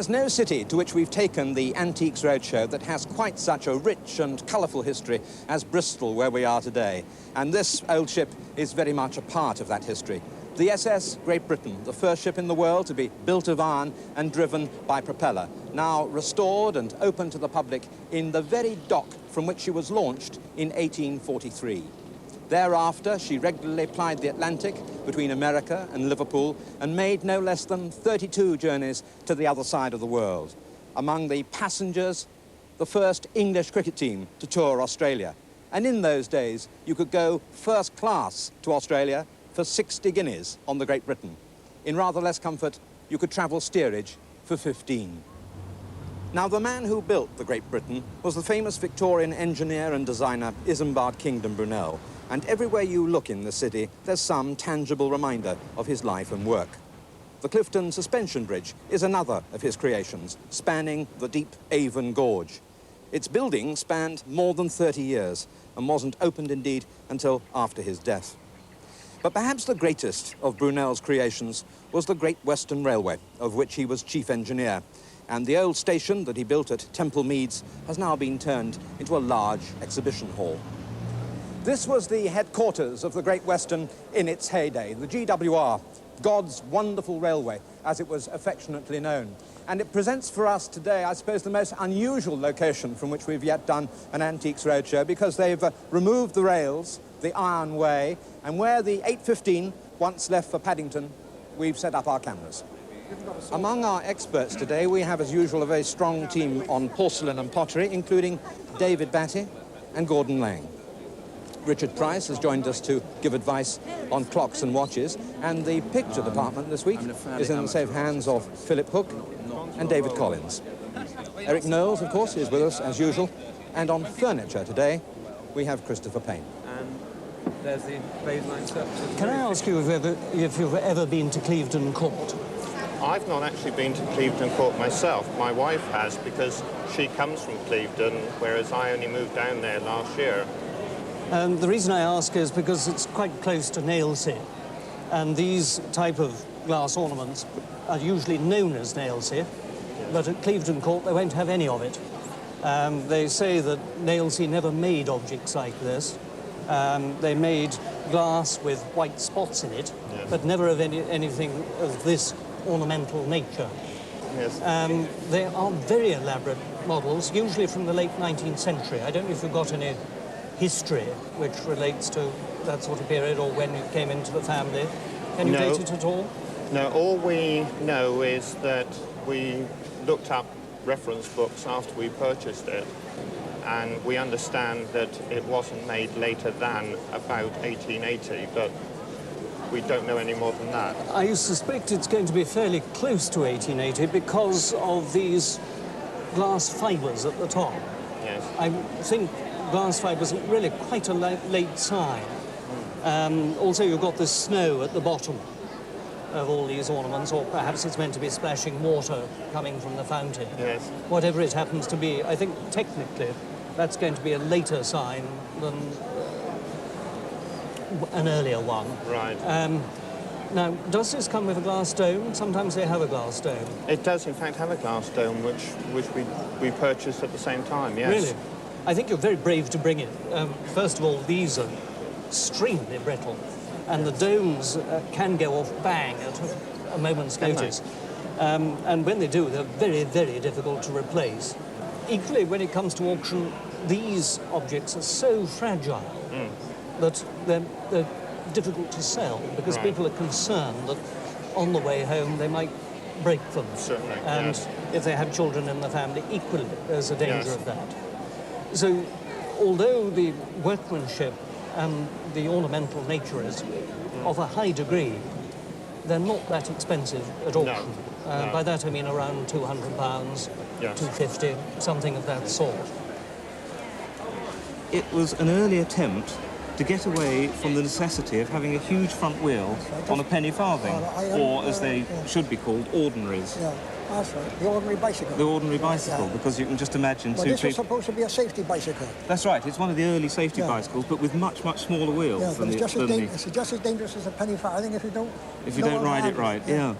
There's no city to which we've taken the Antiques Roadshow that has quite such a rich and colourful history as Bristol, where we are today. And this old ship is very much a part of that history. The SS Great Britain, the first ship in the world to be built of iron and driven by propeller, now restored and open to the public in the very dock from which she was launched in 1843. Thereafter, she regularly plied the Atlantic between America and Liverpool and made no less than 32 journeys to the other side of the world. Among the passengers, the first English cricket team to tour Australia. And in those days, you could go first class to Australia for 60 guineas on the Great Britain. In rather less comfort, you could travel steerage for 15. Now, the man who built the Great Britain was the famous Victorian engineer and designer Isambard Kingdom Brunel. And everywhere you look in the city, there's some tangible reminder of his life and work. The Clifton Suspension Bridge is another of his creations, spanning the deep Avon Gorge. Its building spanned more than 30 years and wasn't opened indeed until after his death. But perhaps the greatest of Brunel's creations was the Great Western Railway, of which he was chief engineer. And the old station that he built at Temple Meads has now been turned into a large exhibition hall. This was the headquarters of the Great Western in its heyday, the GWR, God's Wonderful Railway, as it was affectionately known. And it presents for us today, I suppose, the most unusual location from which we've yet done an Antiques Roadshow, because they've removed the rails, the iron way, and where the 815 once left for Paddington, we've set up our cameras. Among our experts today, we have, as usual, a very strong team on porcelain and pottery, including David Batty and Gordon Lang. Richard Price has joined us to give advice on clocks and watches, and the picture department this week is in the safe hands of Philip Hook and David Collins. Eric Knowles, of course, is with us as usual, and on furniture today we have Christopher Payne. And there's the baseline surface. Can I ask you if you've ever been to Clevedon Court? I've not actually been to Clevedon Court myself. My wife has, because she comes from Clevedon, whereas I only moved down there last year. The reason I ask is because it's quite close to Nailsea, and these type of glass ornaments are usually known as Nailsea, but at Clevedon Court they won't have any of it. They say that Nailsea never made objects like this. They made glass with white spots in it, yes, but never of anything of this ornamental nature. Yes. They are very elaborate models, usually from the late 19th century. I don't know if you've got any history which relates to that sort of period or when it came into the family. Can you date it at all? No, all we know is that we looked up reference books after we purchased it, and we understand that it wasn't made later than about 1880, but we don't know any more than that. I suspect it's going to be fairly close to 1880 because of these glass fibres at the top. Yes. I think glass fibres are really quite a late sign. Also, you've got the snow at the bottom of all these ornaments, or perhaps it's meant to be splashing water coming from the fountain. Yes. Whatever it happens to be, I think technically that's going to be a later sign than an earlier one. Right. Now, does this come with a glass dome? Sometimes they have a glass dome. It does, in fact, have a glass dome, which we purchased at the same time, yes. Really? I think you're very brave to bring it. First of all, these are extremely brittle, and the domes can go off bang at a moment's notice. And when they do, they're very, very difficult to replace. Equally, when it comes to auction, these objects are so fragile that they're difficult to sell, because people are concerned that on the way home they might break them. Certainly, and if they have children in the family, equally there's a danger of that. So, although the workmanship and the ornamental nature is of a high degree, they're not that expensive at auction. By that I mean around £200, £250, something of that sort. It was an early attempt to get away from the necessity of having a huge front wheel on a penny farthing, or as they should be called, ordinaries. Yeah, that's right, the ordinary bicycle. The ordinary bicycle, because you can just imagine well, two this people... was supposed to be a safety bicycle. That's right, it's one of the early safety bicycles, but with much, much smaller wheels Yeah, than but the... it's just as dangerous as a penny farthing if you don't... If you don't ride it right, yeah.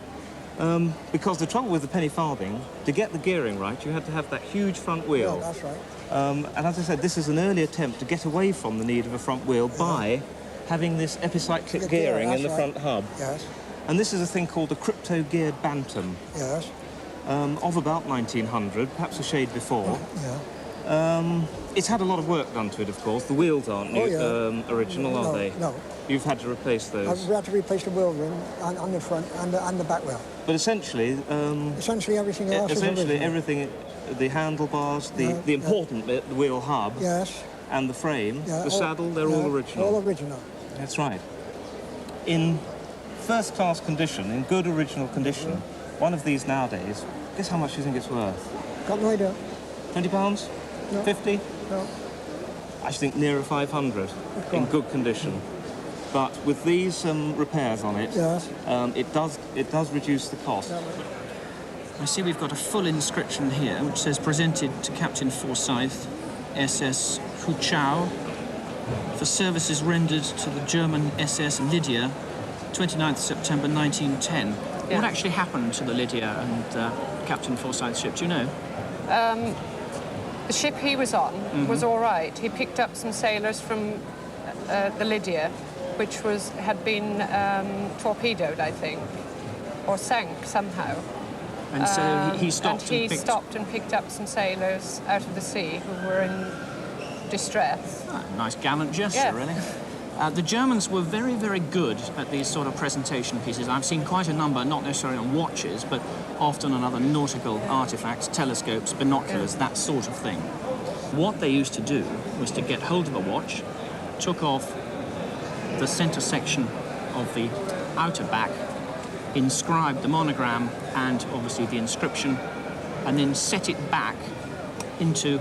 Because the trouble with the penny farthing, to get the gearing right, you had to have that huge front wheel. Yeah, that's right. And as I said, this is an early attempt to get away from the need of a front wheel by having this epicyclic gearing in the front hub. Yes. And this is a thing called a crypto-geared bantam. Yes. Of about 1900, perhaps a shade before. Yeah. It's had a lot of work done to it, of course. The wheels aren't original, are they? No. You've had to replace those. I've had to replace the wheel rim on the front and the back wheel. But essentially... essentially everything else is original. Everything, the handlebars, the important bit, the wheel hub, yes, and the frame, the saddle, they're all original. All original. That's right. In first-class condition, in good original condition, one of these nowadays, guess how much you think it's worth? Got no idea. £20? No. 50? No. I think nearer 500 in good condition. But with these repairs on it, yes, it does reduce the cost. I see we've got a full inscription here which says presented to Captain Forsyth, SS Huchau, for services rendered to the German SS Lydia, 29th September 1910. Yeah. What actually happened to the Lydia and Captain Forsyth's ship, do you know? The ship he was on was all right. He picked up some sailors from the Lydia, which had been torpedoed, I think, or sank somehow. And so he stopped and he stopped and picked up some sailors out of the sea who were in distress. Nice gallant gesture, really. The Germans were very, very good at these sort of presentation pieces. I've seen quite a number, not necessarily on watches, but often on other nautical artifacts, telescopes, binoculars, that sort of thing. What they used to do was to get hold of a watch, took off the centre section of the outer back, inscribed the monogram and obviously the inscription, and then set it back into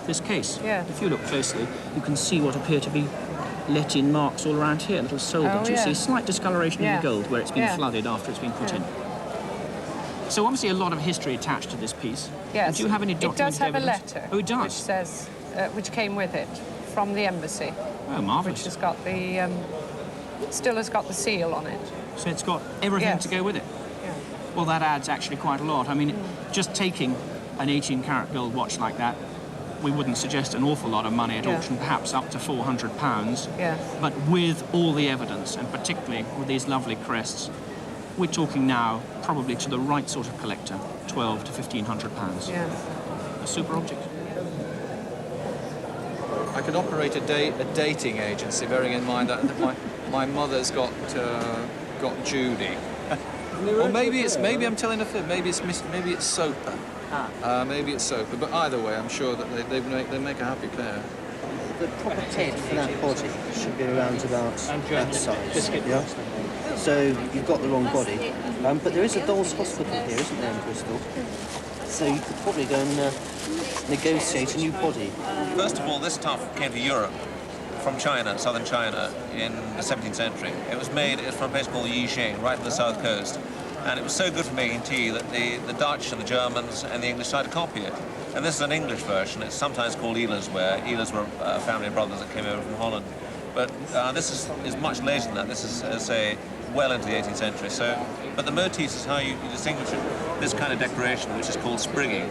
this case. Yeah. If you look closely, you can see what appear to be let-in marks all around here, little solvent. You see slight discoloration in the gold where it's been flooded after it's been put in. So obviously a lot of history attached to this piece. Yes. Do you have any documented It does have evidence? a letter. Oh, it does? Which says, which came with it from the embassy. Oh, marvellous. Which has got the, still has got the seal on it. So it's got everything to go with it? Yeah. Well, that adds actually quite a lot. I mean, just taking an 18-carat gold watch like that, we wouldn't suggest an awful lot of money at auction, perhaps up to £400. Yeah. But with all the evidence, and particularly with these lovely crests, we're talking now probably to the right sort of collector, £1,200 to £1,500. Yeah. A super object. I could operate a dating agency, bearing in mind that my mother's got Judy. Or maybe I'm telling a fib. Maybe it's Soper. Maybe it's Soper. But either way, I'm sure that they make a happy pair. The proper head for that body should be around about that size. Yeah. So you've got the wrong body. But there is a doll's hospital here, isn't there, in Bristol? So you could probably go and negotiate a new body. First of all, this stuff came to Europe from China, southern China, in the 17th century. It was from a place called Yixing, right on the south coast. And it was so good for making tea that the Dutch and the Germans and the English started to copy it. And this is an English version. It's sometimes called Ehlers ware. Ehlers were a family of brothers that came over from Holland. But this is much later than that. This is, say, well into the 18th century. But the motifs is how you distinguish it. This kind of decoration, which is called sprigging,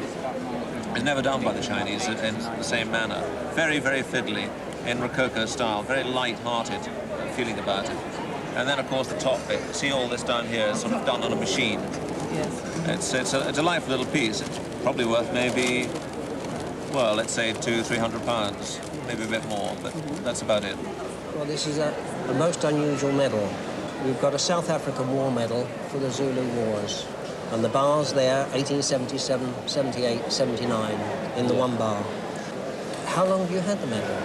is never done by the Chinese in the same manner. Very, very fiddly, in Rococo style, very light-hearted feeling about it. And then, of course, the top bit. See all this down here is sort of done on a machine. Yes. It's a delightful little piece. It's probably worth maybe, well, let's say £200-300, maybe a bit more, but that's about it. Well, this is a most unusual medal. We've got a South African war medal for the Zulu Wars. And the bars there, 1877, 78, 79, in the one bar. How long have you had the medal?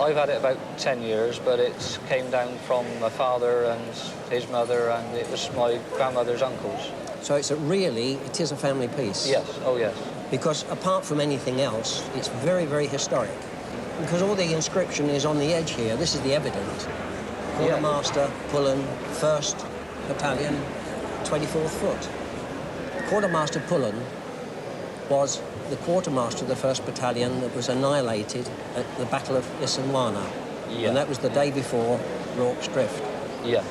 I've had it about 10 years, but it came down from my father and his mother, and it was my grandmother's uncles. So it is a family piece? Yes, oh yes. Because apart from anything else, it's very, very historic. Because all the inscription is on the edge here. This is the evidence. Quartermaster, Pullen, 1st Battalion, 24th Foot. Quartermaster Pullen was the quartermaster of the 1st Battalion that was annihilated at the Battle of Isandlwana. Yeah. And that was the day before Rorke's Drift. Yeah.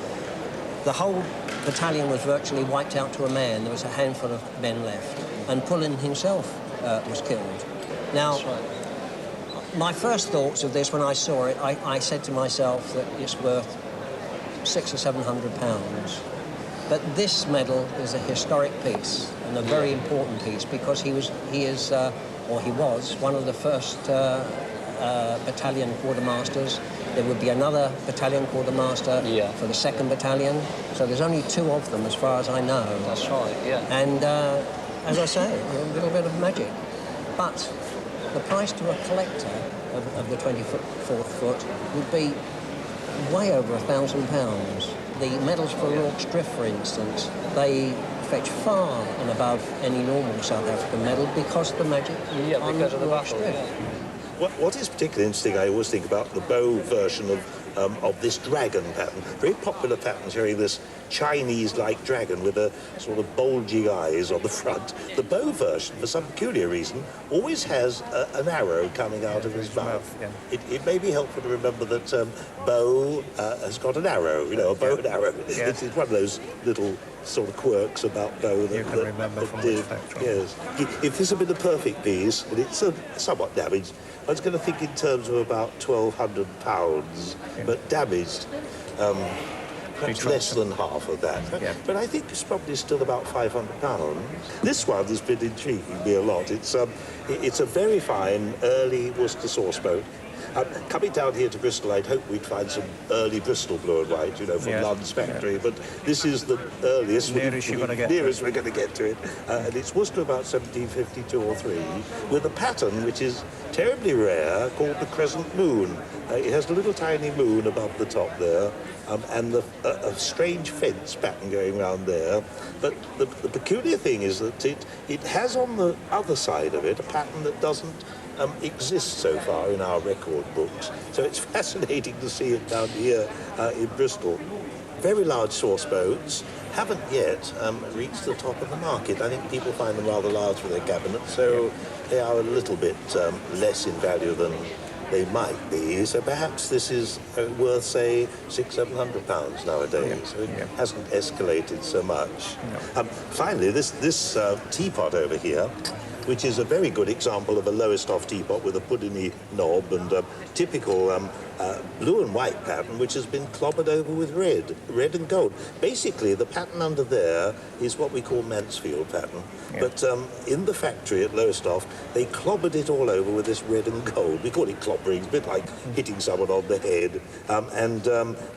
The whole battalion was virtually wiped out to a man. There was a handful of men left. And Pullen himself was killed. Now, my first thoughts of this when I saw it, I said to myself that it's worth £600 or £700. But this medal is a historic piece and a very important piece because he was one of the first battalion quartermasters. There would be another battalion quartermaster for the 2nd Battalion. So there's only 2 of them as far as I know. That's right, yeah. And as I say, a little bit of magic. But the price to a collector of the 24th foot would be way over £1,000. The medals for Rorke's Drift, for instance, they fetch far and above any normal South African medal because of the magic on because of the Rorke's battle, Drift. What is particularly interesting, I always think about the bow version of this dragon pattern. Very popular pattern showing this Chinese-like dragon with a sort of bulging eyes on the front. The bow version, for some peculiar reason, always has an arrow coming out of his mouth. Yeah. It may be helpful to remember that bow has got an arrow, you know, a bow and arrow. Yeah. It's one of those little sort of quirks about bow that you can remember from the factory. Yes. If this had been a perfect piece, and it's somewhat damaged, I was going to think in terms of about £1,200, but damaged, perhaps less than half of that. Yeah. But I think it's probably still about £500. This one has been intriguing me a lot. It's a very fine early Worcester sauce boat. Coming down here to Bristol, I'd hoped we'd find some early Bristol blue and white, you know, from Lund's factory, but this is the earliest. Nearest we're going to get to it. And it's Worcester about 1752 or 3, with a pattern which is terribly rare called the crescent moon. It has a little tiny moon above the top there, and a strange fence pattern going around there. But the peculiar thing is that it has on the other side of it a pattern that doesn't exist so far in our record books. So it's fascinating to see it down here in Bristol. Very large sauce boats haven't yet reached the top of the market. I think people find them rather large for their cabinets, so they are a little bit less in value than they might be. So perhaps this is worth, say, £600-700 nowadays. So it hasn't escalated so much. Finally, this teapot over here, which is a very good example of a Lowestoft teapot with a puddingy knob and a typical blue and white pattern, which has been clobbered over with red and gold. Basically, the pattern under there is what we call Mansfield pattern. Yeah. But in the factory at Lowestoft, they clobbered it all over with this red and gold. We call it clobbering, a bit like hitting someone on the head.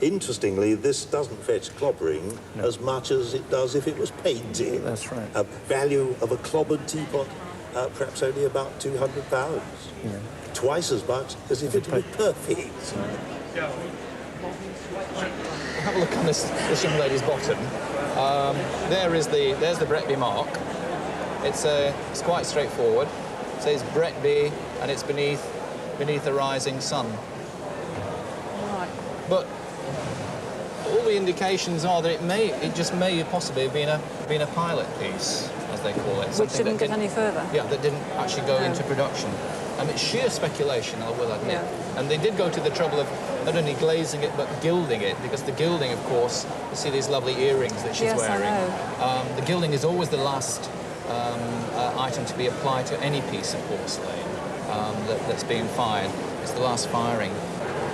Interestingly, this doesn't fetch clobbering as much as it does if it was painted. That's right. Value of a clobbered teapot, perhaps only about £200. Yeah. Twice as much as if it were perfect. Have a look on this young lady's bottom. There's the Bretby mark. It's quite straightforward. It says Bretby, and it's beneath a rising sun. Right. But all the indications are that it just may possibly have been a pilot piece, as they call it. Which didn't get any further. Yeah, that didn't actually go into production. It's sheer speculation, I will admit. Yeah. And they did go to the trouble of not only glazing it, but gilding it, because the gilding, of course, you see these lovely earrings that she's wearing. I know. The gilding is always the last item to be applied to any piece of porcelain that's being fired. It's the last firing.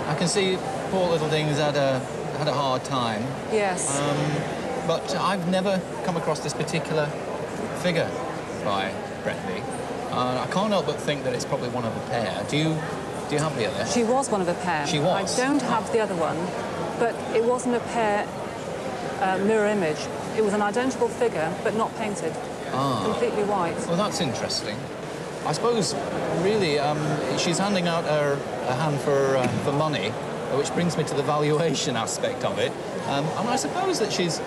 I can see poor little things had a hard time. Yes. But I've never come across this particular figure by Bretby. I can't help but think that it's probably one of a pair. Do you have the other? She was one of a pair. She was? I don't have the other one, but it wasn't a pair mirror image. It was an identical figure, but not painted. Completely white. Well, that's interesting. I suppose, really, she's handing out her hand for money, which brings me to the valuation aspect of it. And I suppose that she's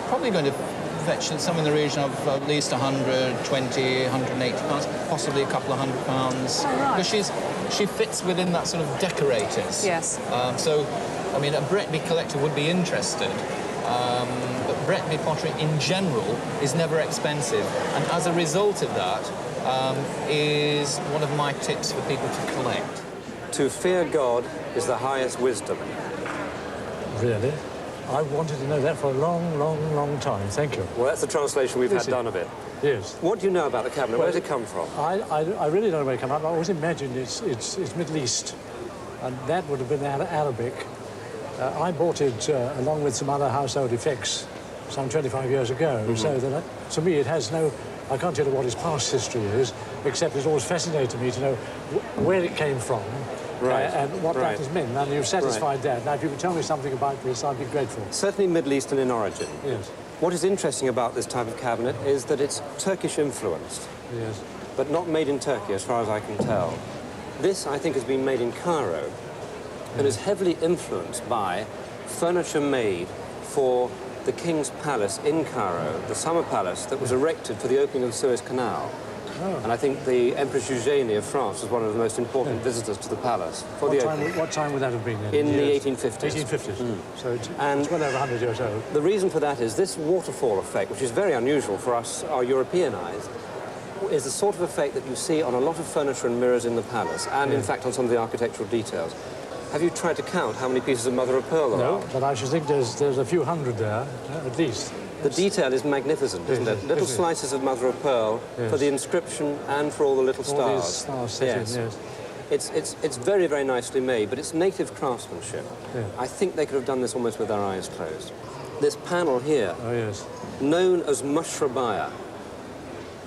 probably going to fetch some in the region of at least 120, 180 pounds, possibly a couple of £100. Oh, right. Because she fits within that sort of decorators. Yes. So, I mean, a Bretby collector would be interested. But Bretby pottery in general is never expensive, and as a result of that, is one of my tips for people to collect. To fear God is the highest wisdom. Really? I wanted to know that for a long, long, long time. Thank you. Well, that's the translation we've had done of it. Yes. What do you know about the cabinet? Where does it come from? I really don't know where it comes from. I always imagined it's Middle East, and that would have been Arabic. I bought it along with some other household effects some 25 years ago, so that to me it has no... I can't tell you what its past history is, except it's always fascinated me to know where it came from and what that has meant. And you've satisfied that. Now, if you could tell me something about this, I'd be grateful. Certainly Middle Eastern in origin. Yes. What is interesting about this type of cabinet is that it's Turkish-influenced. Yes. But not made in Turkey, as far as I can tell. This, I think, has been made in Cairo and is heavily influenced by furniture made for the King's Palace in Cairo, the summer palace that was erected for the opening of the Suez Canal. Oh. And I think the Empress Eugénie of France was one of the most important visitors to the palace. For what time would that have been then? In the 1850s. 1850s. So it's well over 100 years old. The reason for that is this waterfall effect, which is very unusual for us, our European eyes, is the sort of effect that you see on a lot of furniture and mirrors in the palace, and in fact on some of the architectural details. Have you tried to count how many pieces of mother of pearl there are? No, but I should think there's a few hundred there, at least. The detail is magnificent, isn't it? Little slices of mother of pearl for the inscription and for all the little stars. All these stars set in, yes. It's very, very nicely made, but it's native craftsmanship. Yeah. I think they could have done this almost with their eyes closed. This panel here, known as mushrabaya,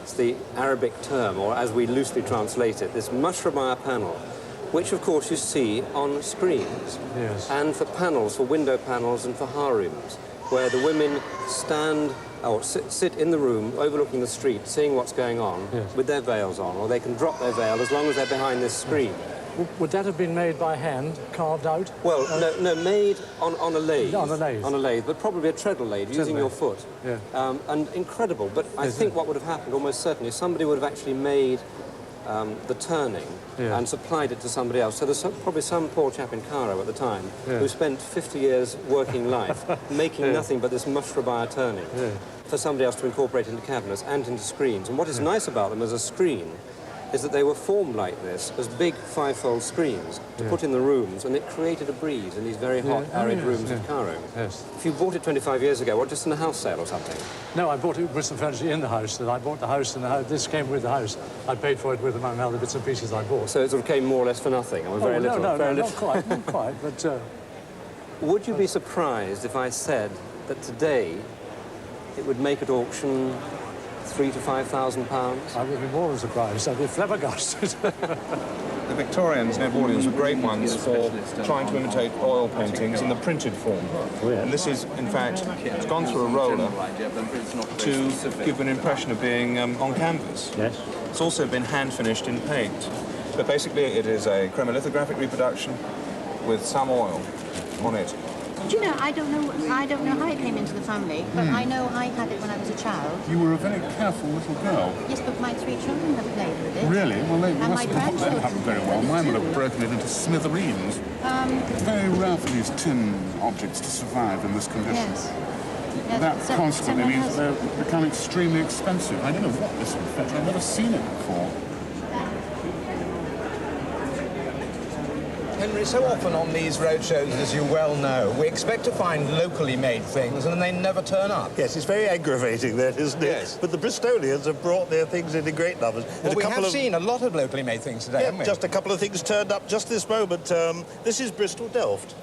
it's the Arabic term, or as we loosely translate it, this mushrabaya panel, which of course you see on screens, and for panels, for window panels and for harems, where the women stand or sit in the room overlooking the street, seeing what's going on with their veils on, or they can drop their veil as long as they're behind this screen. Would that have been made by hand, carved out? Well, no, made on a lathe. On a lathe. On a lathe, but probably a treadle lathe, using your foot. Yeah. And incredible, but I think what would have happened, almost certainly, somebody would have actually made the turning and supplied it to somebody else. So there's probably some poor chap in Cairo at the time who spent 50 years working life making nothing but this mushrabaya turning for somebody else to incorporate into cabinets and into screens. And what is nice about them as a screen is that they were formed like this as big five-fold screens to put in the rooms, and it created a breeze in these very hot, arid rooms of Cairo. Yes. If you bought it 25 years ago, what, just in a house sale or something? No, I bought it with some furniture in the house, and I bought the house, and this came with the house. I paid for it with, among other bits and pieces I bought. So it sort of came more or less for nothing, or very little? No, very little. not quite, not quite, but... Would you be surprised if I said that today it would make at auction £3,000 to £5,000? I would be more than surprised. I'd be flabbergasted. The Victorians and Edwardians were great ones for trying to imitate oil paintings in the printed form. And this is, in fact, it's gone through a roller to give an impression of being on canvas. Yes. It's also been hand-finished in paint. But basically it is a chromolithographic reproduction with some oil on it. Do you know, I don't know how it came into the family, but I know I had it when I was a child. You were a very careful little girl. Yes, but my 3 children have played with it. Really? Well, they and must have not happened very well. Mine would have broken it into smithereens. Very rare for these tin objects to survive in this condition. Yes. That constantly means they're becoming extremely expensive. I don't know what this would fetch. I've never seen it before. Henry, so often on these roadshows, as you well know, we expect to find locally made things and they never turn up. Yes, it's very aggravating that, isn't it? Yes. But the Bristolians have brought their things in great numbers. Well, we have seen a lot of locally made things today, haven't we? Just a couple of things turned up just this moment. This is Bristol Delft,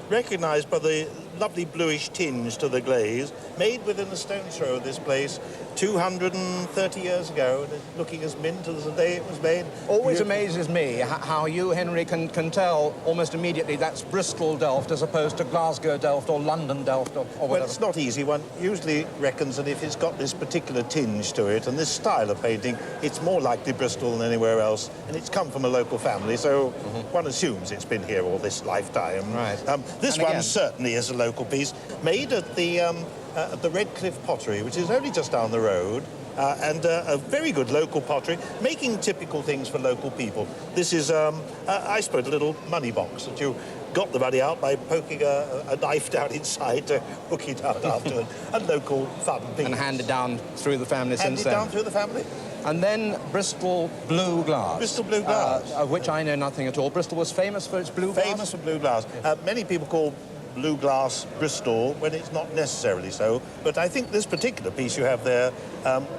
recognised by the lovely bluish tinge to the glaze, made within a stone's throw of this place 230 years ago, looking as mint as the day it was made. Always amazes me how you, Henry, can tell almost immediately that's Bristol Delft as opposed to Glasgow Delft or London Delft or whatever. Well, it's not easy. One usually reckons that if it's got this particular tinge to it and this style of painting, it's more likely Bristol than anywhere else, and it's come from a local family, so one assumes it's been here all this lifetime. Right. This one certainly is a local piece, made at the Red Cliff Pottery, which is only just down the road, and a very good local pottery, making typical things for local people. This is, I suppose, a little money box that you got the money out by poking a knife down inside to hook it out after a local fun piece. And handed down through the family since then. Handed down through the family. And then Bristol blue glass. Bristol blue glass. Of which I know nothing at all. Bristol was famous for its blue glass? Famous for blue glass. Many people call blue glass Bristol when it's not necessarily so. But I think this particular piece you have there,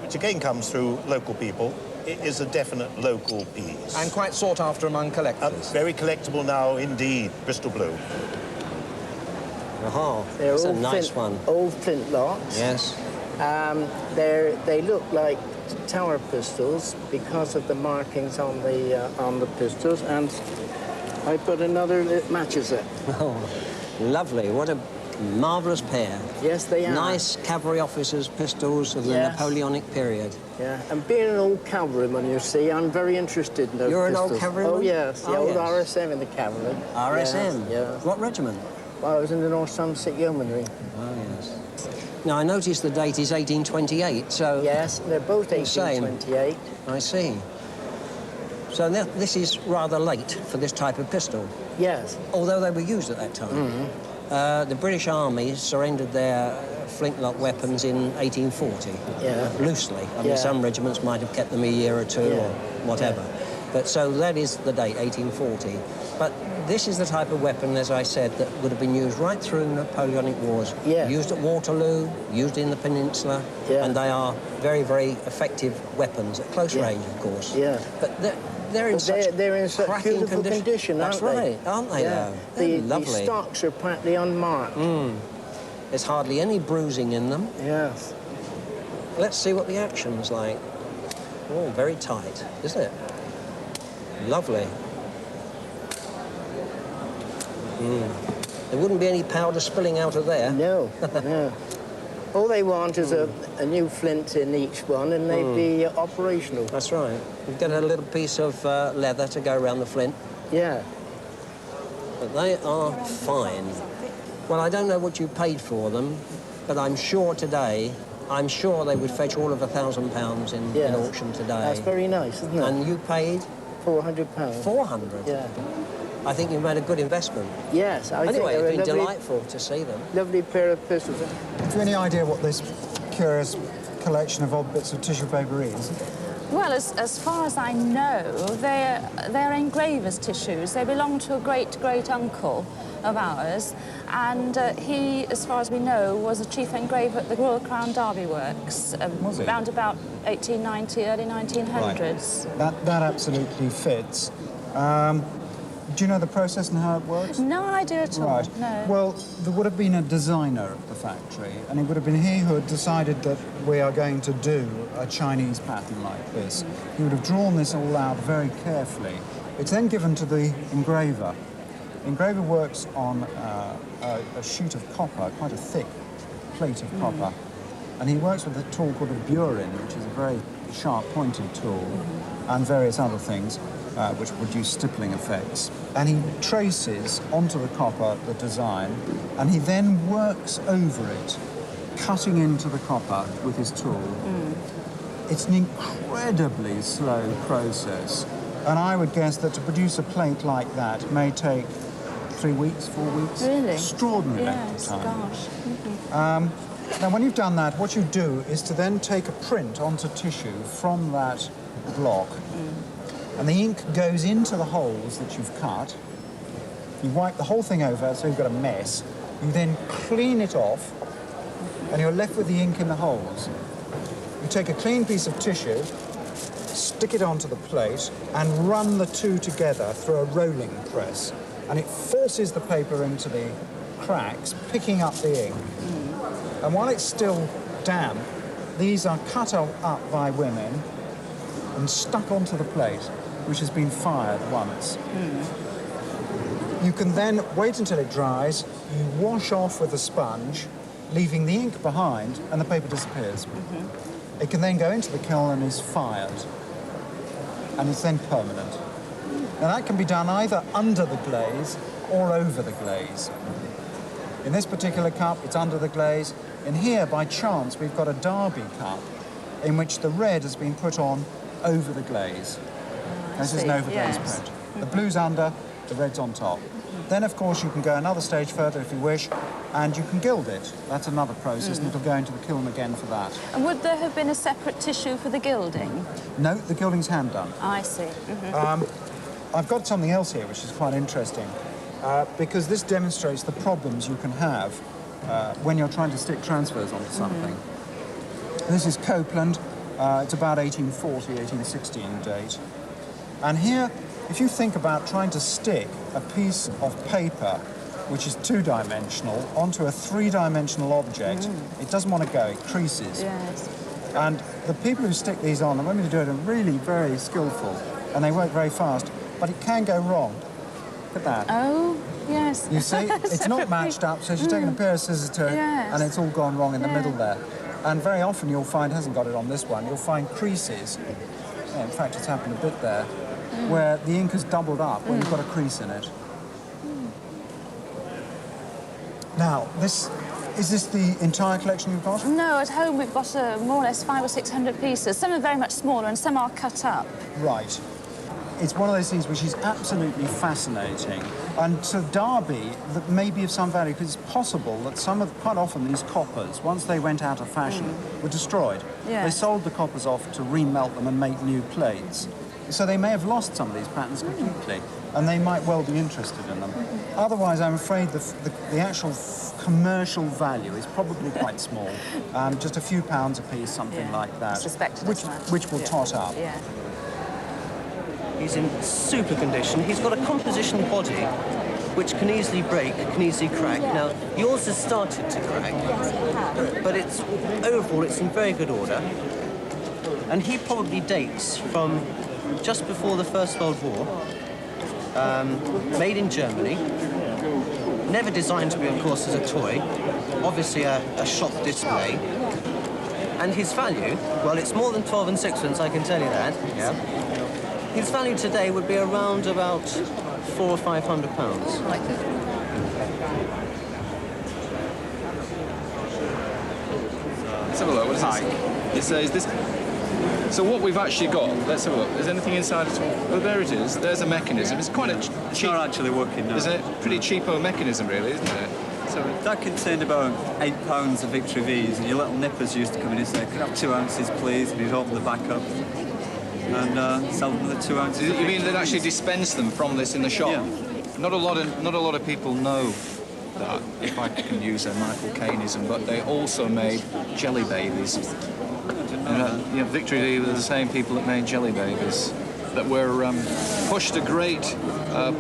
which again comes through local people, it is a definite local piece. And quite sought after among collectors. Very collectible now indeed, Bristol blue. Oh, they're that's all a nice one. Old flintlocks. Yes. They look like tower pistols because of the markings on the pistols, and I put another that matches it. Oh, lovely. What a marvellous pair. Yes, they are. Nice cavalry officers' pistols of the Napoleonic period. Yeah, and being an old cavalryman, you see, I'm very interested in those You're pistols. an old cavalryman? Oh, yes, the Oh, old yes. RSM in the cavalry. RSM? Yeah. What regiment? Well, I was in the North Somerset Yeomanry. Oh, yes. Now, I noticed the date is 1828, so... Yes, they're both 1828. I see. So this is rather late for this type of pistol. Yes. Although they were used at that time. The British Army surrendered their flintlock weapons in 1840. Yeah. Loosely. I mean, some regiments might have kept them a year or two or whatever. But so that is the date, 1840. But this is the type of weapon, as I said, that would have been used right through Napoleonic Wars. Yeah. Used at Waterloo, used in the Peninsula, and they are very, very effective weapons at close range, of course. Yeah. But they're in such beautiful condition, aren't they? That's right, aren't they? Yeah. They're The lovely. stocks are practically unmarked. There's hardly any bruising in them. Yes. Let's see what the action's like. Oh, very tight, isn't it? Lovely. There wouldn't be any powder spilling out of there. No, no. All they want is a new flint in each one, and they'd be operational. That's right. You get a little piece of leather to go around the flint. Yeah. But they are fine. Well, I don't know what you paid for them, but I'm sure today, they would fetch all of £1,000 in auction today. That's very nice, isn't it? And you paid? £400. 400? Yeah. I think you've made a good investment. Yes, I think anyway, they're it's been lovely, delightful to see them. Lovely pair of pistols. Have you any idea what this curious collection of odd bits of tissue paper is? Well, as far as I know, they're engravers' tissues. They belong to a great-great-uncle of ours, and he, as far as we know, was a chief engraver at the Royal Crown Derby Works around about 1890, early 1900s. Right. That absolutely fits. Do you know the process and how it works? No idea at all, Right. no. Well, there would have been a designer at the factory, and it would have been he who had decided that we are going to do a Chinese pattern like this. He would have drawn this all out very carefully. It's then given to the engraver. The engraver works on a sheet of copper, quite a thick plate of copper, and he works with a tool called a burin, which is a very sharp-pointed tool, and various other things, which produce stippling effects. And he traces onto the copper the design, and he then works over it, cutting into the copper with his tool. It's an incredibly slow process, and I would guess that to produce a plate like that may take 3 weeks, 4 weeks. Really? Extraordinary length Yes, of time. gosh. Now, when you've done that, what you do is to then take a print onto tissue from that block, and the ink goes into the holes that you've cut. You wipe the whole thing over, so you've got a mess. You then clean it off, and you're left with the ink in the holes. You take a clean piece of tissue, stick it onto the plate, and run the two together through a rolling press, and it forces the paper into the cracks, picking up the ink. And while it's still damp, these are cut up by women and stuck onto the plate, which has been fired once. You can then wait until it dries, you wash off with a sponge, leaving the ink behind, and the paper disappears. It can then go into the kiln and is fired, and it's then permanent. Now that can be done either under the glaze or over the glaze. In this particular cup, it's under the glaze. In here, by chance, we've got a Derby cup in which the red has been put on over the glaze. This is an over-glaze print. The blue's under, the red's on top. Then, of course, you can go another stage further if you wish, and you can gild it. That's another process, and it'll go into the kiln again for that. And would there have been a separate tissue for the gilding? No, the gilding's hand done. I see. I've got something else here which is quite interesting. because this demonstrates the problems you can have when you're trying to stick transfers onto something. This is Copeland. It's about 1840, 1860 in date. And here, if you think about trying to stick a piece of paper which is two-dimensional onto a three-dimensional object, it doesn't want to go, it creases. Yes. And the people who stick these on, the women who do it are really very skillful, and they work very fast, but it can go wrong. Look at that. Oh, yes. You see, it's not matched up, so she's taken a pair of scissors to it, and it's all gone wrong in the middle there. And very often you'll find, hasn't got it on this one, you'll find creases. Yeah, in fact, it's happened a bit there, where the ink has doubled up, where you've got a crease in it. Now, is this the entire collection you've got? No, at home we've got more or less 500 or 600 pieces. Some are very much smaller and some are cut up. Right. It's one of those things which is absolutely fascinating. And to Derby, that may be of some value, because it's possible that quite often these coppers, once they went out of fashion, were destroyed. Yes. They sold the coppers off to remelt them and make new plates. So they may have lost some of these patterns completely, and they might well be interested in them. Otherwise, I'm afraid the actual commercial value is probably quite small. Just a few pounds a piece, something like that. Which will tot up. Yeah. He's in super condition. He's got a composition body which can easily break, can easily crack. Now, yours has started to crack, but overall it's in very good order. And he probably dates from just before the First World War, made in Germany, never designed to be, of course, as a toy, obviously a shop display. And his value, well, it's more than 12 and sixpence, I can tell you that. Yeah. His value today would be around about £400 or £500. Let's have a look. What does it say? Is this? So what we've actually got, let's have a look. Is anything inside at all? Oh, there it is. There's a mechanism. It's quite a cheap... It's not actually working now. Is it? Pretty cheapo mechanism, really, isn't it? So that contained about £8 of Victory V's, and your little nippers used to come in and say, "Could I have 2 ounces, please?" And he'd open the back up and sell them the 2 ounces. You mean they'd actually dispense them from this in the shop? Yeah. Not a lot of people know that, if I can use a Michael Caineism, but they also made jelly babies. Victory V were the same people that made jelly babies that were pushed to great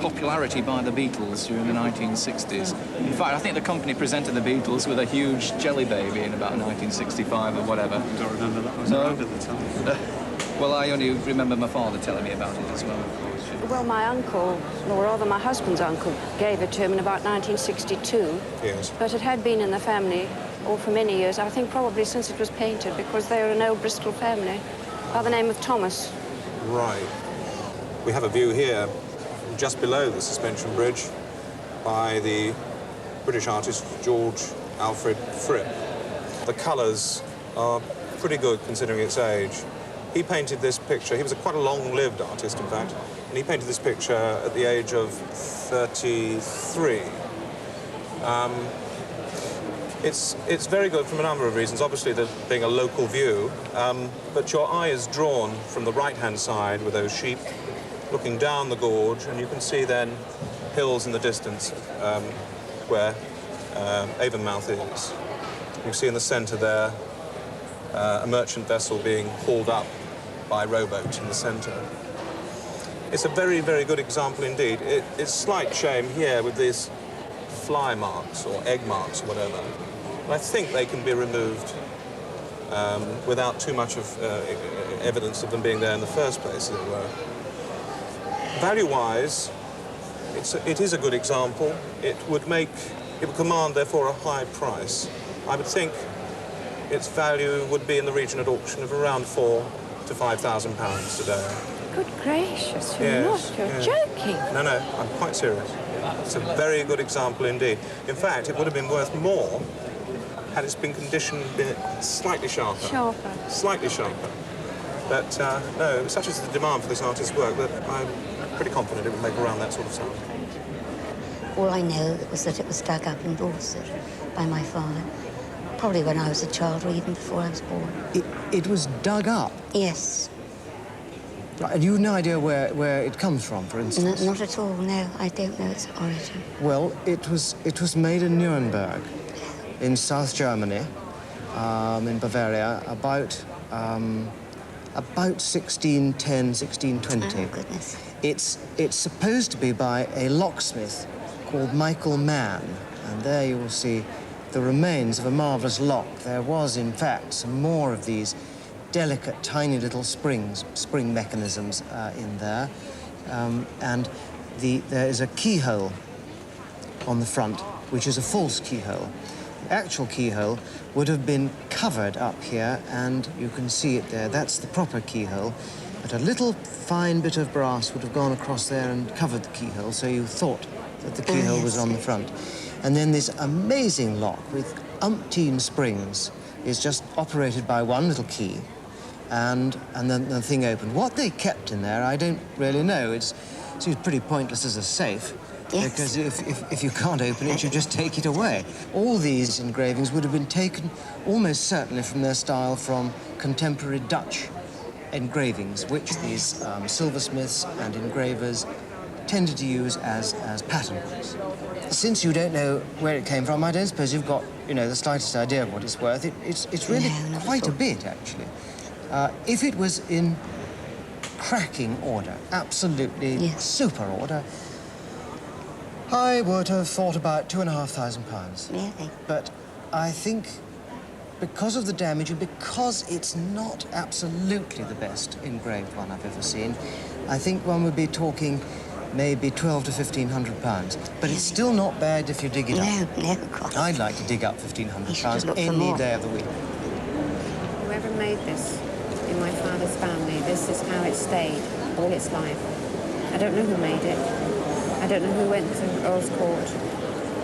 popularity by the Beatles during the 1960s. In fact, I think the company presented the Beatles with a huge jelly baby in about 1965 or whatever. I don't remember that was around at the time. Well, I only remember my father telling me about it as well. Well, my uncle, or rather my husband's uncle, gave it to him in about 1962. Yes. But it had been in the family for many years, I think probably since it was painted, because they were an old Bristol family by the name of Thomas. Right. We have a view here just below the suspension bridge by the British artist George Alfred Fripp. The colours are pretty good considering its age. He painted this picture. He was quite a long-lived artist, in fact, and he painted this picture at the age of 33. It's very good from a number of reasons. Obviously, there being a local view, but your eye is drawn from the right-hand side with those sheep looking down the gorge, and you can see then hills in the distance where Avonmouth is. You can see in the centre there a merchant vessel being hauled up by rowboat in the centre. It's a very, very good example indeed. It's slight shame here with these fly marks or egg marks or whatever. And I think they can be removed without too much of evidence of them being there in the first place, as it were. Value-wise, it is a good example. It would command, therefore, a high price. I would think its value would be in the region at auction of around £4,000 to £5,000 today. Good gracious, you're joking. No, I'm quite serious. It's a very good example indeed. In fact, it would have been worth more had it been conditioned slightly sharper. Slightly sharper. But no, such is the demand for this artist's work that I'm pretty confident it would make around that sort of sum. All I know was that it was dug up in Dorset by my father, probably when I was a child or even before I was born. It was dug up? Yes. And you have no idea where it comes from, for instance? Not at all, no. I don't know its origin. Well, it was made in Nuremberg, in South Germany, in Bavaria, about 1610, 1620. Oh, goodness. It's supposed to be by a locksmith called Michael Mann, and there you will see the remains of a marvellous lock. There was, in fact, some more of these delicate, tiny little spring mechanisms in there, and there is a keyhole on the front, which is a false keyhole. The actual keyhole would have been covered up here, and you can see it there. That's the proper keyhole, but a little fine bit of brass would have gone across there and covered the keyhole, so you thought that the keyhole was on the front. And then this amazing lock with umpteen springs is just operated by one little key, and then the thing opened. What they kept in there, I don't really know. It seems pretty pointless as a safe, because if you can't open it, you just take it away. All these engravings would have been taken almost certainly from their style from contemporary Dutch engravings, which these silversmiths and engravers tended to use as pattern books. Since you don't know where it came from, I don't suppose you've got, the slightest idea of what it's worth. It's really quite a bit, actually. If it was in cracking order, absolutely super order, I would have thought about £2,500. Really? But I think because of the damage and because it's not absolutely the best engraved one I've ever seen, I think one would be talking maybe £1,200 to £1,500. But it's still not bad if you dig it up. No, of course. I'd like to dig up £1,500 any day of the week. Whoever made this in my father's family, this is how it stayed all its life. I don't know who made it. I don't know who went to Earl's Court.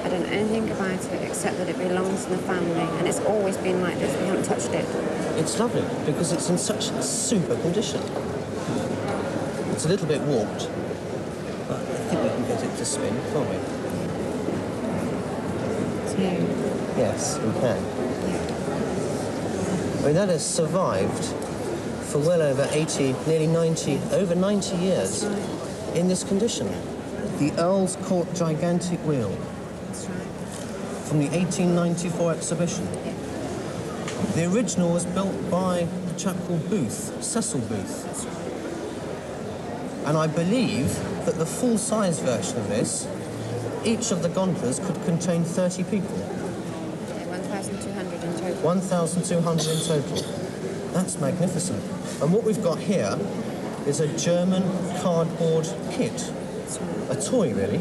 I don't know anything about it except that it belongs to the family, and it's always been like this. We haven't touched it. It's lovely because it's in such super condition. It's a little bit warped, but I think we can get it to spin, can't we? Yes, we can. I mean, that has survived for well over 80, nearly 90, over 90 years in this condition. The Earl's Court gigantic wheel from the 1894 exhibition. The original was built by a chap called Booth, Cecil Booth. And I believe that the full-size version of this, each of the gondolas could contain 30 people. 1,200 in total. 1,200 in total. That's magnificent. And what we've got here is a German cardboard kit. A toy, really,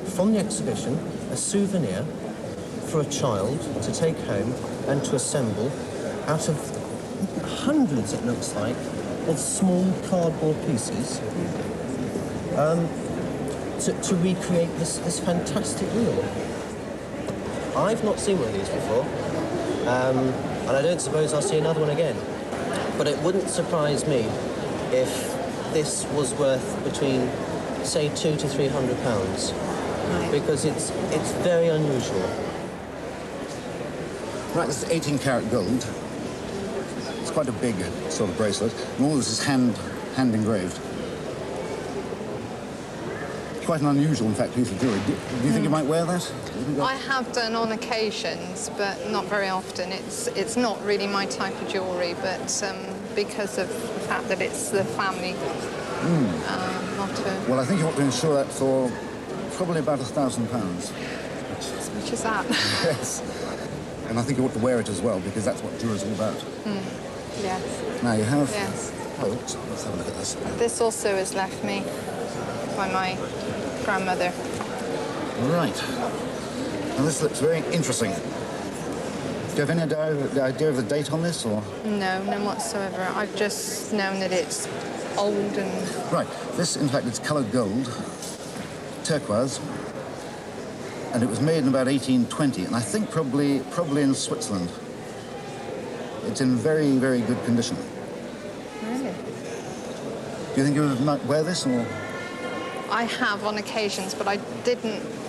from the exhibition, a souvenir for a child to take home and to assemble out of hundreds, it looks like, of small cardboard pieces to recreate this fantastic wheel. I've not seen one of these before, and I don't suppose I'll see another one again. But it wouldn't surprise me if this was worth between, say, £200 to £300, because it's very unusual. Right, this is 18 karat gold. It's quite a big sort of bracelet, and all this is hand engraved. Quite an unusual, in fact, piece of jewellery. Do you think you might wear that? I have done on occasions, but not very often. It's not really my type of jewellery, but because of the fact that it's the family motto. Well, I think you ought to insure that for probably about £1,000. How much is that? Yes. And I think you ought to wear it as well, because that's what jewellery's all about. Yes. Now you have... Yes. Oh, let's have a look at this. This also is left me by my grandmother. Right. Now this looks very interesting. Do you have any idea of the date on this, or...? No, none whatsoever. I've just known that it's old and... Right. This, in fact, it's coloured gold, turquoise, and it was made in about 1820, and I think probably in Switzerland. It's in very, very good condition. Really? Do you think you might wear this, or...? I have on occasions, but I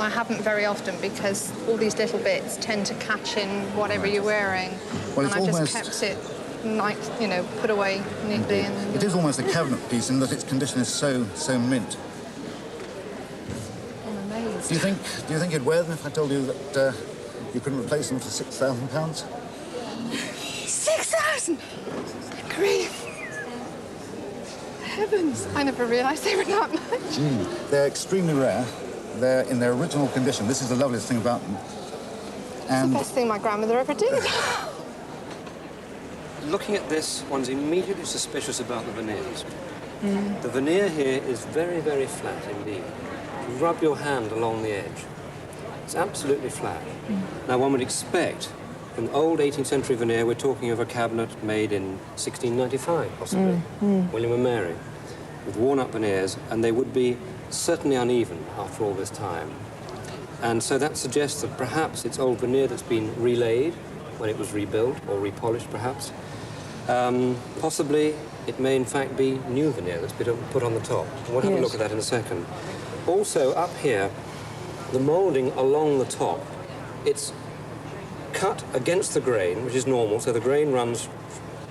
haven't very often, because all these little bits tend to catch in whatever you're wearing, Well, and I just kept it nice, you know, put away neatly. And it is almost a cabinet piece in that its condition is so mint. I'm amazed. Do you think you'd wear them if I told you that you couldn't replace them for £6,000? 6,000! Grief! Heavens! I never realised they were that much. They're extremely rare. They're in their original condition. This is the loveliest thing about them. It's the best thing my grandmother ever did. Looking at this, one's immediately suspicious about the veneers. The veneer here is very, very flat indeed. You rub your hand along the edge. It's absolutely flat. Now, one would expect an old 18th century veneer, we're talking of a cabinet made in 1695, possibly, William and Mary, with worn-up veneers, and they would be certainly uneven after all this time. And so that suggests that perhaps it's old veneer that's been relaid when it was rebuilt, or repolished, perhaps. Possibly, it may in fact be new veneer that's been put on the top. We'll have a look at that in a second. Also, up here, the moulding along the top, it's cut against the grain, which is normal, so the grain runs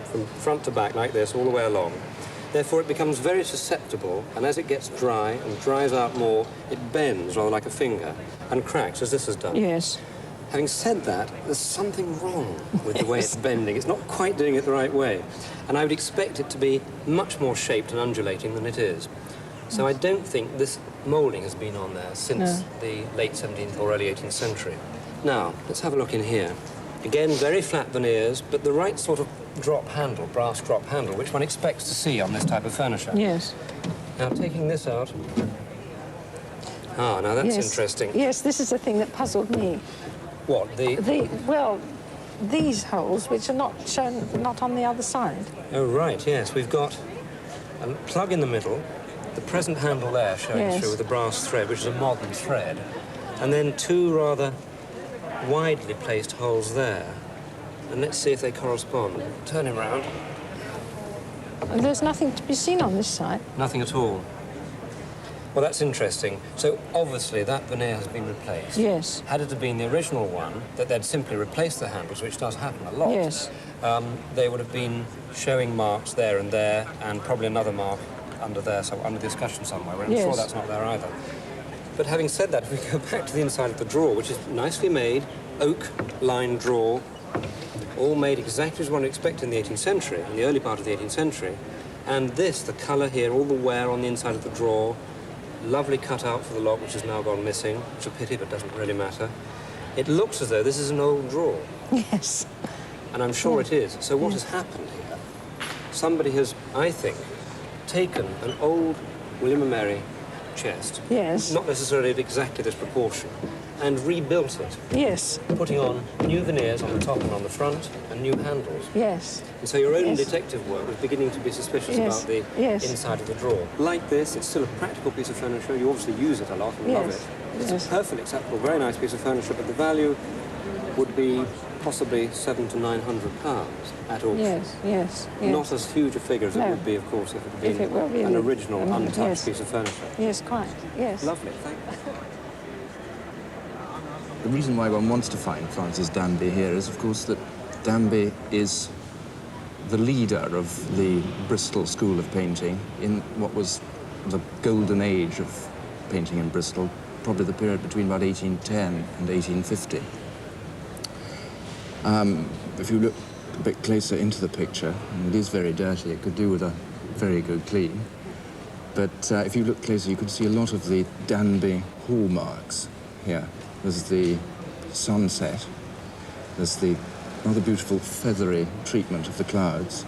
from front to back like this all the way along. Therefore, it becomes very susceptible, and as it gets dry and dries out more, it bends rather like a finger and cracks, as this has done. Yes. Having said that, there's something wrong with the way it's bending. It's not quite doing it the right way. And I would expect it to be much more shaped and undulating than it is. So I don't think this moulding has been on there since the late 17th or early 18th century. Now, let's have a look in here. Again, very flat veneers, but the right sort of drop handle, brass drop handle, which one expects to see on this type of furniture. Yes. Now, taking this out. Ah, now that's interesting. Yes, this is the thing that puzzled me. What, well, these holes, which are not shown, not on the other side. Oh, right, yes. We've got a plug in the middle, the present handle there showing through with the brass thread, which is a modern thread, and then two rather widely placed holes there. And let's see if they correspond. Turn him round. And there's nothing to be seen on this side. Nothing at all. Well, that's interesting. So, obviously, that veneer has been replaced. Yes. Had it have been the original one, that they'd simply replaced the handles, which does happen a lot. Yes. They would have been showing marks there, and probably another mark under there, so under the discussion somewhere. I'm sure that's not there either. But having said that, if we go back to the inside of the drawer, which is nicely made, oak-lined drawer, all made exactly as one would expect in the 18th century, in the early part of the 18th century. And this, the colour here, all the wear on the inside of the drawer, lovely cut out for the lock, which has now gone missing. It's a pity, but doesn't really matter. It looks as though this is an old drawer. Yes. And I'm sure it is. So what has happened here? Somebody has, I think, taken an old William and Mary chest. Yes. Not necessarily of exactly this proportion, and rebuilt it. Yes. Putting on new veneers on the top and on the front, and new handles. Yes. And so your own detective work was beginning to be suspicious about the inside of the drawer. Like this, it's still a practical piece of furniture. You obviously use it a lot and love it. It's a perfectly acceptable, very nice piece of furniture, but the value would be possibly £700 to £900 at auction. Yes. Not as huge a figure as it would be, of course, if it had been an original, untouched piece of furniture. Yes, quite. Yes. Lovely, thank you. The reason why one wants to find Francis Danby here is, of course, that Danby is the leader of the Bristol School of Painting in what was the golden age of painting in Bristol, probably the period between about 1810 and 1850. If you look a bit closer into the picture, and it is very dirty, it could do with a very good clean, but if you look closer, you can see a lot of the Danby hallmarks here. There's the sunset, there's the rather beautiful feathery treatment of the clouds,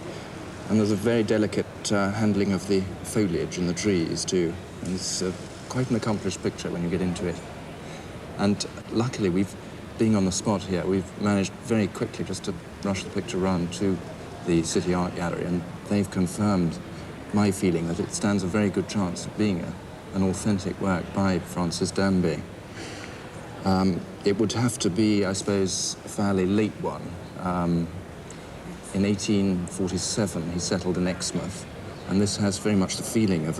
and there's a very delicate handling of the foliage in the trees too. And it's quite an accomplished picture when you get into it. And luckily, being on the spot here, we've managed very quickly just to rush the picture round to the City Art Gallery, and they've confirmed my feeling that it stands a very good chance of being an authentic work by Francis Danby. It would have to be, I suppose, a fairly late one. In 1847, he settled in Exmouth, and this has very much the feeling of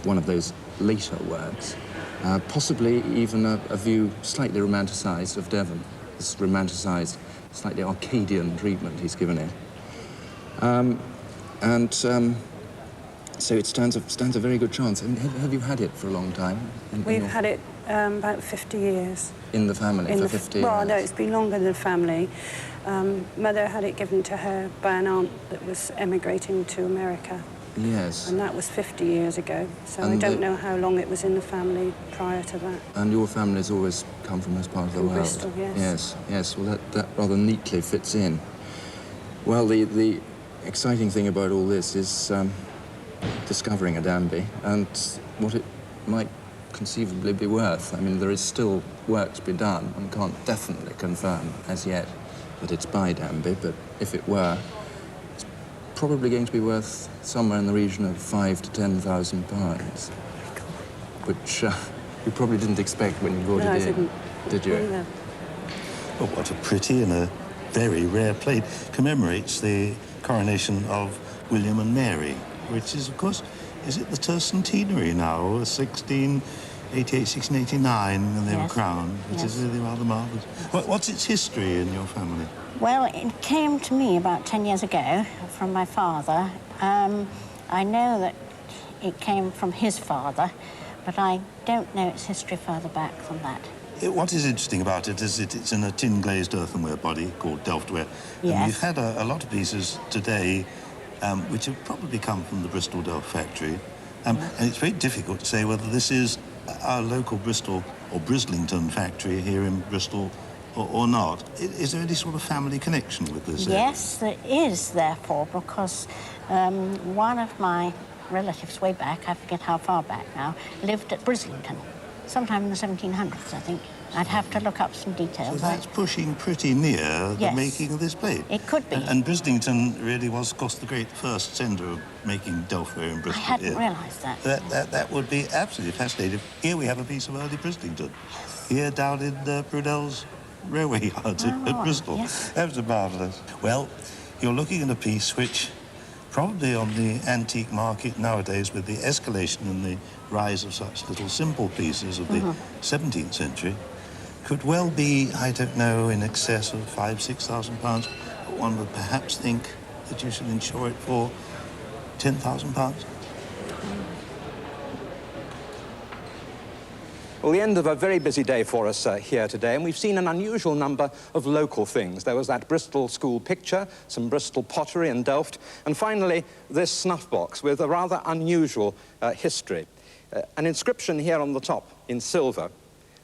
one of those later works. Possibly even a view slightly romanticised of Devon, this romanticised, slightly Arcadian treatment he's given it. So it stands a very good chance. And have you had it for a long time? We've had it about 50 years. In the family for 50 years? Well, no, it's been longer than the family. Mother had it given to her by an aunt that was emigrating to America. Yes. And that was 50 years ago. So I don't know how long it was in the family prior to that. And your family's always come from this part of the world? Bristol, yes. Yes. Well, that rather neatly fits in. Well, the exciting thing about all this is discovering a Danby and what it might conceivably be worth. I mean, there is still work to be done. One can't definitely confirm as yet that it's by Danby, but if it were, it's probably going to be worth somewhere in the region of £5,000 to £10,000, which you probably didn't expect when you brought it in, I didn't. Did you? No. Oh, what a pretty and a very rare plate. Commemorates the coronation of William and Mary, which is, of course, is it the tercentenary now, 1688, 1689, when they were crowned, which is really rather marvellous. What's its history in your family? Well, it came to me about 10 years ago from my father. I know that it came from his father, but I don't know its history further back than that. What is interesting about it is it's in a tin-glazed earthenware body called Delftware. Yes. And we've had a lot of pieces today which have probably come from the Bristol Delft factory. And it's very difficult to say whether this is our local Bristol or Brislington factory here in Bristol or not. Is there any sort of family connection with this? Yes, there is, therefore, because one of my relatives way back, I forget how far back now, lived at Brislington, sometime in the 1700s, I think. I'd have to look up some details. So that's pushing pretty near the making of this plate. It could be. And Brislington really was, of course, the great first centre of making Delftware in Bristol. I hadn't realised that. That would be absolutely fascinating. Here we have a piece of early Brislington. Here down in Prudell's railway yard at Bristol. Yes. That was marvellous. Well, you're looking at a piece which probably on the antique market nowadays, with the escalation and the rise of such little simple pieces of the 17th century, could well be, I don't know, in excess of £5,000–6,000. But one would perhaps think that you should insure it for £10,000. Well, the end of a very busy day for us here today, and we've seen an unusual number of local things. There was that Bristol school picture, some Bristol pottery in Delft, and finally this snuff box with a rather unusual history. An inscription here on the top in silver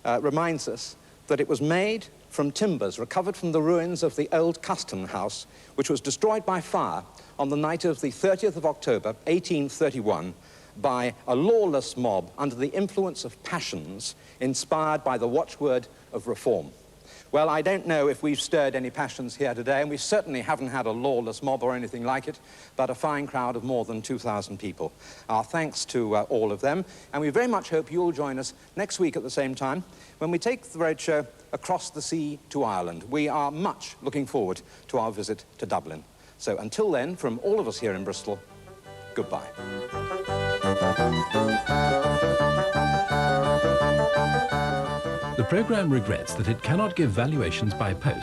reminds us that it was made from timbers recovered from the ruins of the old custom house, which was destroyed by fire on the night of the 30th of October, 1831, by a lawless mob under the influence of passions inspired by the watchword of reform. Well, I don't know if we've stirred any passions here today, and we certainly haven't had a lawless mob or anything like it, but a fine crowd of more than 2,000 people. Our thanks to all of them, and we very much hope you'll join us next week at the same time when we take the Roadshow across the sea to Ireland. We are much looking forward to our visit to Dublin. So until then, from all of us here in Bristol, goodbye. The programme regrets that it cannot give valuations by post